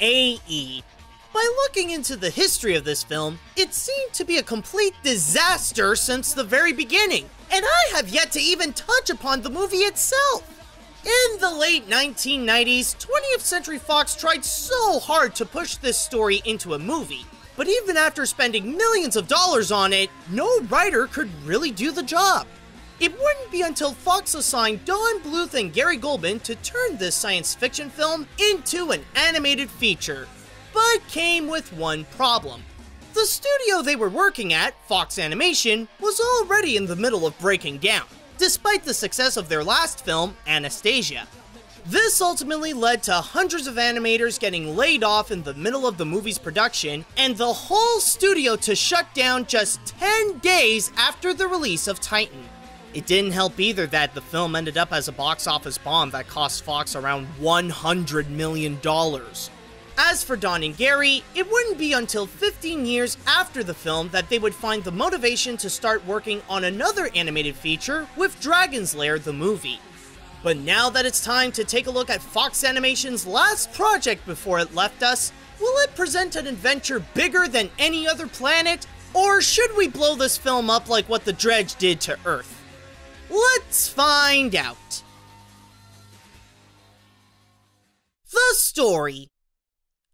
AE. By looking into the history of this film, it seemed to be a complete disaster since the very beginning, and I have yet to even touch upon the movie itself. In the late 1990s, 20th Century Fox tried so hard to push this story into a movie, but even after spending millions of dollars on it, no writer could really do the job. It wouldn't be until Fox assigned Don Bluth and Gary Goldman to turn this science fiction film into an animated feature, but came with one problem. The studio they were working at, Fox Animation, was already in the middle of breaking down, despite the success of their last film, Anastasia. This ultimately led to hundreds of animators getting laid off in the middle of the movie's production, and the whole studio to shut down just 10 days after the release of Titan. It didn't help either that the film ended up as a box office bomb that cost Fox around $100 million. As for Don and Gary, it wouldn't be until 15 years after the film that they would find the motivation to start working on another animated feature with Dragon's Lair the movie. But now that it's time to take a look at Fox Animation's last project before it left us, will it present an adventure bigger than any other planet? Or should we blow this film up like what the Dredge did to Earth? Let's find out. The story.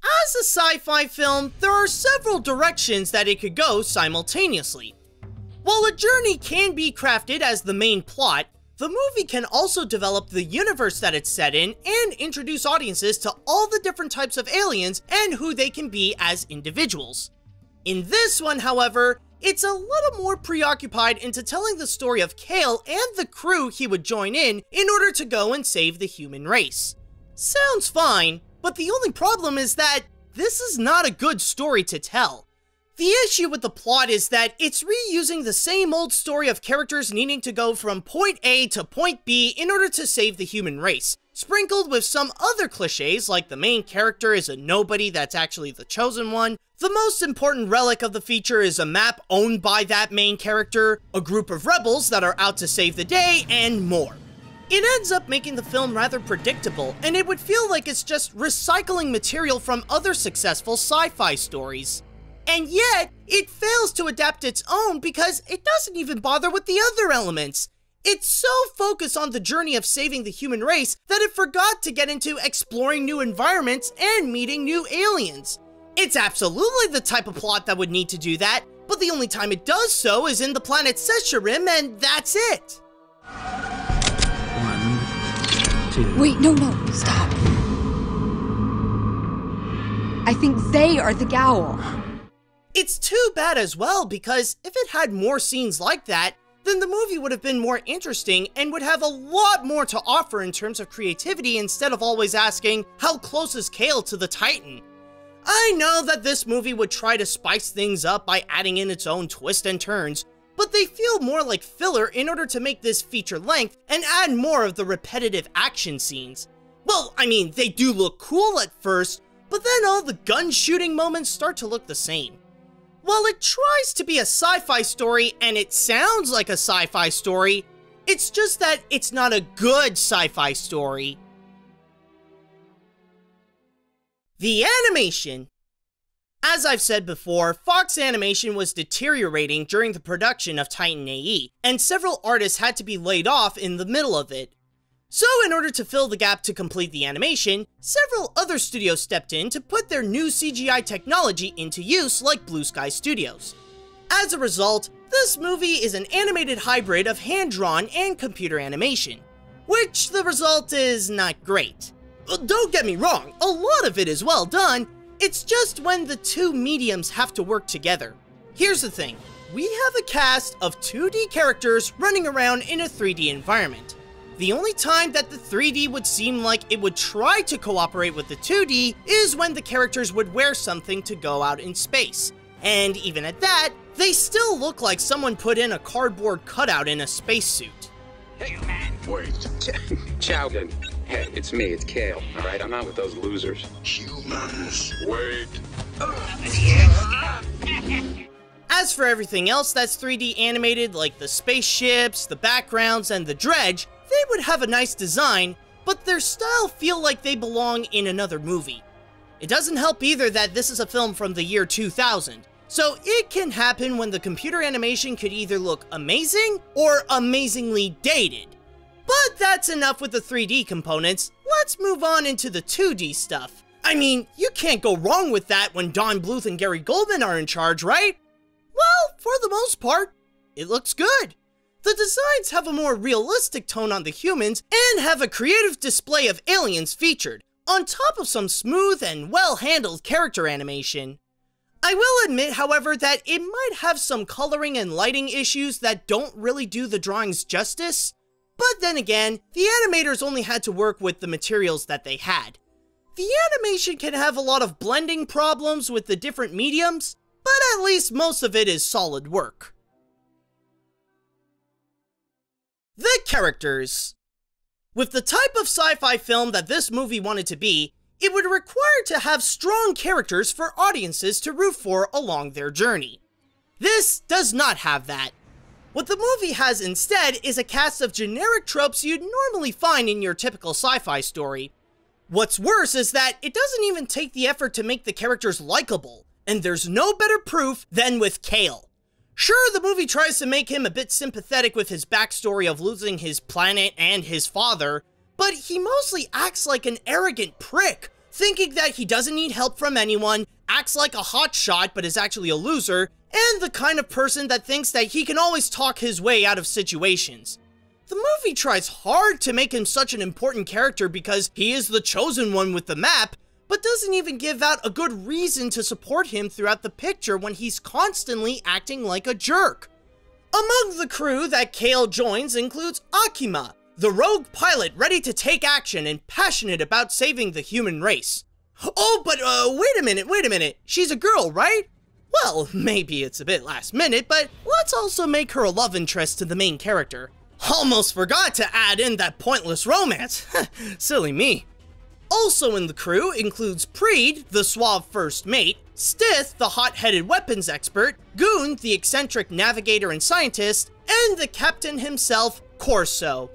As a sci-fi film, there are several directions that it could go simultaneously. While a journey can be crafted as the main plot, the movie can also develop the universe that it's set in and introduce audiences to all the different types of aliens and who they can be as individuals. In this one, however, it's a little more preoccupied into telling the story of Kale and the crew he would join in order to go and save the human race. Sounds fine, but the only problem is that this is not a good story to tell. The issue with the plot is that it's reusing the same old story of characters needing to go from point A to point B in order to save the human race, sprinkled with some other cliches like the main character is a nobody that's actually the chosen one, the most important relic of the feature is a map owned by that main character, a group of rebels that are out to save the day, and more. It ends up making the film rather predictable, and it would feel like it's just recycling material from other successful sci-fi stories. And yet, it fails to adapt its own because it doesn't even bother with the other elements. It's so focused on the journey of saving the human race that it forgot to get into exploring new environments and meeting new aliens. It's absolutely the type of plot that would need to do that, but the only time it does so is in the planet Sesharim, and that's it. Wait, no, stop. I think they are the Gowl. It's too bad as well, because if it had more scenes like that, then the movie would have been more interesting and would have a lot more to offer in terms of creativity instead of always asking, how close is Kale to the Titan? I know that this movie would try to spice things up by adding in its own twists and turns, but they feel more like filler in order to make this feature length and add more of the repetitive action scenes. Well, I mean, they do look cool at first, but then all the gun shooting moments start to look the same. While it tries to be a sci-fi story and it sounds like a sci-fi story, it's just that it's not a good sci-fi story. The animation. As I've said before, Fox Animation was deteriorating during the production of Titan AE, and several artists had to be laid off in the middle of it. So in order to fill the gap to complete the animation, several other studios stepped in to put their new CGI technology into use, like Blue Sky Studios. As a result, this movie is an animated hybrid of hand-drawn and computer animation, which the result is not great. Don't get me wrong, a lot of it is well done, it's just when the two mediums have to work together. Here's the thing, we have a cast of 2D characters running around in a 3D environment. The only time that the 3D would seem like it would try to cooperate with the 2D is when the characters would wear something to go out in space. And even at that, they still look like someone put in a cardboard cutout in a spacesuit. Hey, man! Wait. Chowden. Hey, it's me, it's Kale. Alright, I'm not with those losers. Humans. Wait. As for everything else that's 3D animated, like the spaceships, the backgrounds, and the Dredge, they would have a nice design, but their style feel like they belong in another movie. It doesn't help either that this is a film from the year 2000, so it can happen when the computer animation could either look amazing or amazingly dated. But that's enough with the 3D components, let's move on into the 2D stuff. I mean, you can't go wrong with that when Don Bluth and Gary Goldman are in charge, right? Well, for the most part, it looks good. The designs have a more realistic tone on the humans and have a creative display of aliens featured, on top of some smooth and well-handled character animation. I will admit, however, that it might have some coloring and lighting issues that don't really do the drawings justice, but then again, the animators only had to work with the materials that they had. The animation can have a lot of blending problems with the different mediums, but at least most of it is solid work. The characters. With the type of sci-fi film that this movie wanted to be, it would require to have strong characters for audiences to root for along their journey. This does not have that. What the movie has instead is a cast of generic tropes you'd normally find in your typical sci-fi story. What's worse is that it doesn't even take the effort to make the characters likable, and there's no better proof than with Kale. Sure, the movie tries to make him a bit sympathetic with his backstory of losing his planet and his father, but he mostly acts like an arrogant prick, thinking that he doesn't need help from anyone, acts like a hotshot but is actually a loser, and the kind of person that thinks that he can always talk his way out of situations. The movie tries hard to make him such an important character because he is the chosen one with the map, but doesn't even give out a good reason to support him throughout the picture when he's constantly acting like a jerk. Among the crew that Kale joins includes Akima, the rogue pilot ready to take action and passionate about saving the human race. Oh, but wait a minute, she's a girl, right? Well, maybe it's a bit last minute, but let's also make her a love interest to the main character. Almost forgot to add in that pointless romance. Silly me. Also in the crew includes Preed, the suave first mate, Stith, the hot-headed weapons expert, Goon, the eccentric navigator and scientist, and the captain himself, Corso.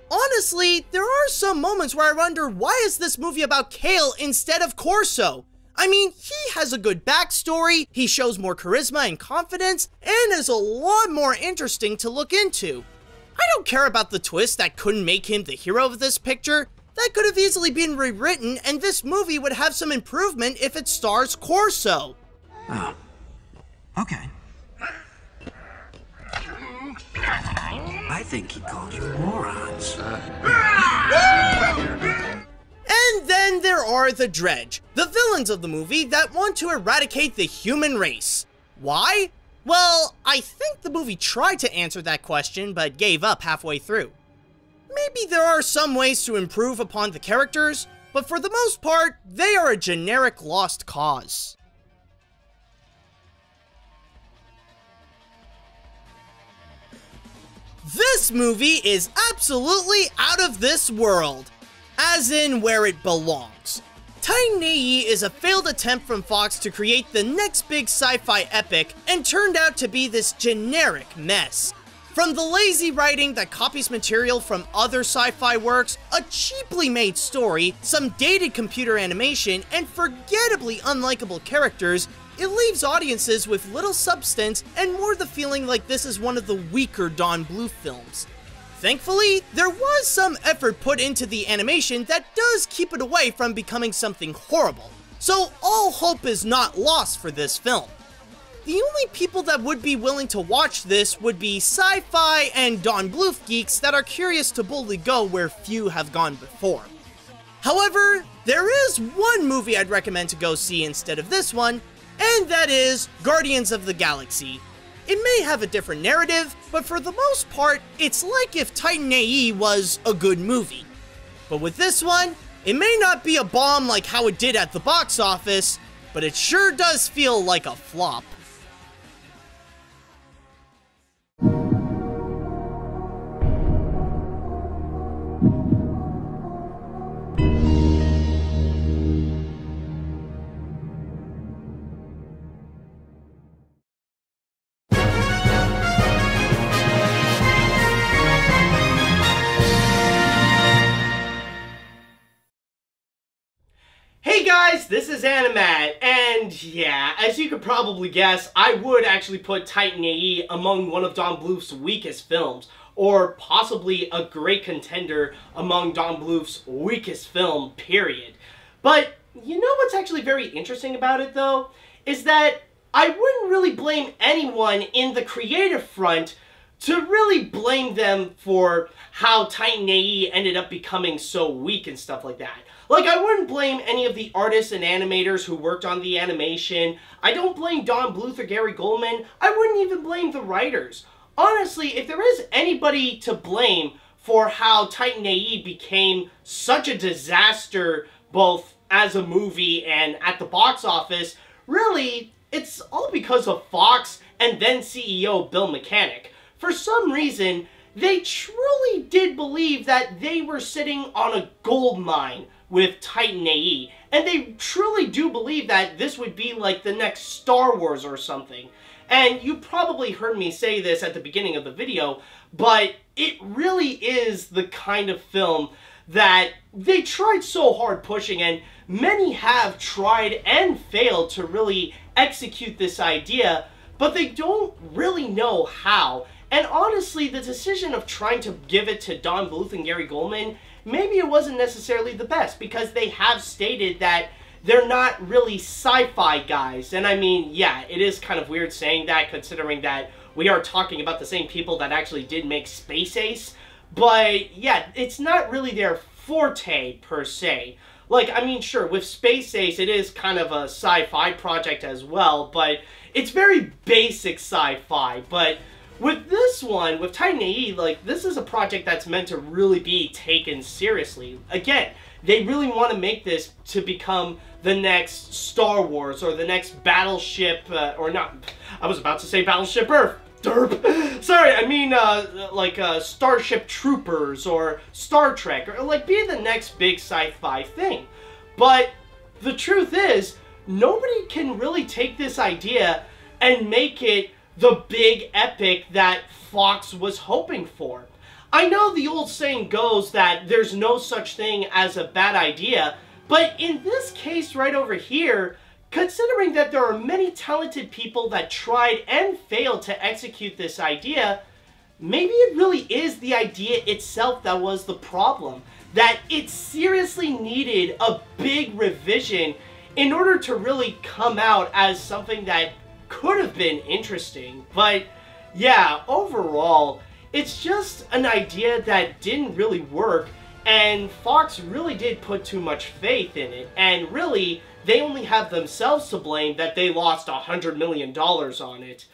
Honestly, there are some moments where I wonder why is this movie about Kale instead of Corso? I mean, he has a good backstory, he shows more charisma and confidence, and is a lot more interesting to look into. I don't care about the twist that couldn't make him the hero of this picture. That could have easily been rewritten, and this movie would have some improvement if it stars Corso. Oh. Okay. I think he called you morons. And then there are the Dredge, the villains of the movie that want to eradicate the human race. Why? Well, I think the movie tried to answer that question, but gave up halfway through. Maybe there are some ways to improve upon the characters, but for the most part, they are a generic lost cause. This movie is absolutely out of this world, as in where it belongs. Titan AE is a failed attempt from Fox to create the next big sci-fi epic and turned out to be this generic mess. From the lazy writing that copies material from other sci-fi works, a cheaply made story, some dated computer animation, and forgettably unlikable characters, it leaves audiences with little substance and more the feeling like this is one of the weaker Don Bluth films. Thankfully, there was some effort put into the animation that does keep it away from becoming something horrible, so all hope is not lost for this film. The only people that would be willing to watch this would be sci-fi and Don Bluth geeks that are curious to boldly go where few have gone before. However, there is one movie I'd recommend to go see instead of this one, and that is Guardians of the Galaxy. It may have a different narrative, but for the most part, it's like if Titan AE was a good movie. But with this one, it may not be a bomb like how it did at the box office, but it sure does feel like a flop. Hey guys, this is AniMat, and yeah, as you could probably guess, I would actually put Titan AE among one of Don Bluth's weakest films, or possibly a great contender among Don Bluth's weakest film, period. But you know what's actually very interesting about it, though? Is that I wouldn't really blame anyone in the creative front to really blame them for how Titan AE ended up becoming so weak and stuff like that. Like, I wouldn't blame any of the artists and animators who worked on the animation. I don't blame Don Bluth or Gary Goldman. I wouldn't even blame the writers. Honestly, if there is anybody to blame for how Titan AE became such a disaster, both as a movie and at the box office, really, it's all because of Fox and then CEO Bill Mechanic. For some reason, they truly did believe that they were sitting on a gold mine with Titan AE, and they truly do believe that this would be like the next Star Wars or something. And you probably heard me say this at the beginning of the video, but it really is the kind of film that they tried so hard pushing, and many have tried and failed to really execute this idea, but they don't really know how. And honestly, the decision of trying to give it to Don Bluth and Gary Goldman, maybe it wasn't necessarily the best, because they have stated that they're not really sci-fi guys. And I mean, yeah, it is kind of weird saying that, considering that we are talking about the same people that actually did make Space Ace. But yeah, it's not really their forte, per se. Like, I mean, sure, with Space Ace, it is kind of a sci-fi project as well, but it's very basic sci-fi. But with this one, with Titan AE, like, this is a project that's meant to really be taken seriously. Again, they really want to make this to become the next Star Wars or the next Battleship, or not, I was about to say Battleship Earth. Derp. Sorry, I mean, like, Starship Troopers or Star Trek, or, like, be the next big sci-fi thing. But the truth is, nobody can really take this idea and make it the big epic that Fox was hoping for. I know the old saying goes that there's no such thing as a bad idea, but in this case right over here, considering that there are many talented people that tried and failed to execute this idea, maybe it really is the idea itself that was the problem. That it seriously needed a big revision in order to really come out as something that could have been interesting. But yeah, overall, it's just an idea that didn't really work, and Fox really did put too much faith in it, and really, they only have themselves to blame that they lost $100 million on it.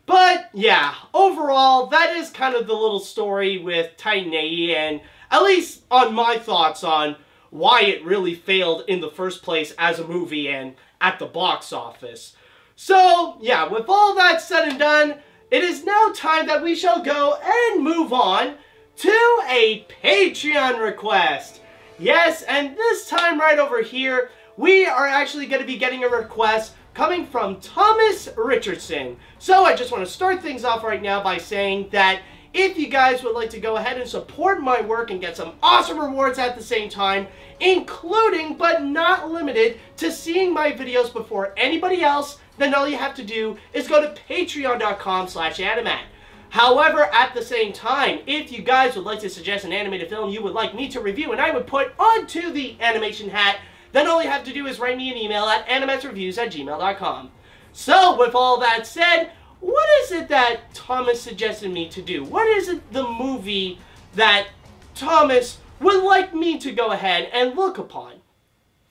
But yeah, overall, that is kind of the little story with Titan AE, and at least on my thoughts on why it really failed in the first place as a movie and at the box office. So yeah, with all that said and done, it is now time that we shall go and move on to a Patreon request. Yes, and this time right over here, we are actually going to be getting a request coming from Thomas Richardson. So I just want to start things off right now by saying that if you guys would like to go ahead and support my work and get some awesome rewards at the same time, including but not limited to seeing my videos before anybody else, then all you have to do is go to patreon.com/animat. However, at the same time, if you guys would like to suggest an animated film you would like me to review and I would put onto the animation hat, then all you have to do is write me an email at animatsreviews@gmail.com. So, with all that said, what is it that Thomas suggested me to do? What is it the movie that Thomas would like me to go ahead and look upon?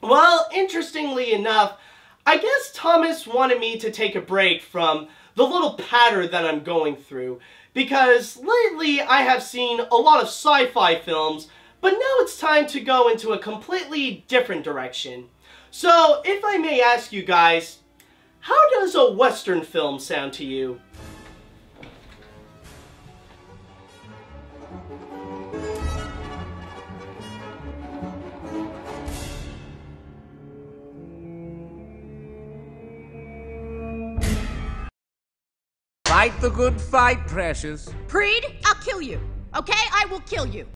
Well, interestingly enough, I guess Thomas wanted me to take a break from the little pattern that I'm going through, because lately I have seen a lot of sci-fi films, but now it's time to go into a completely different direction. So, if I may ask you guys, how does a Western film sound to you? Fight the good fight, precious. Preed, I'll kill you. Okay? I will kill you.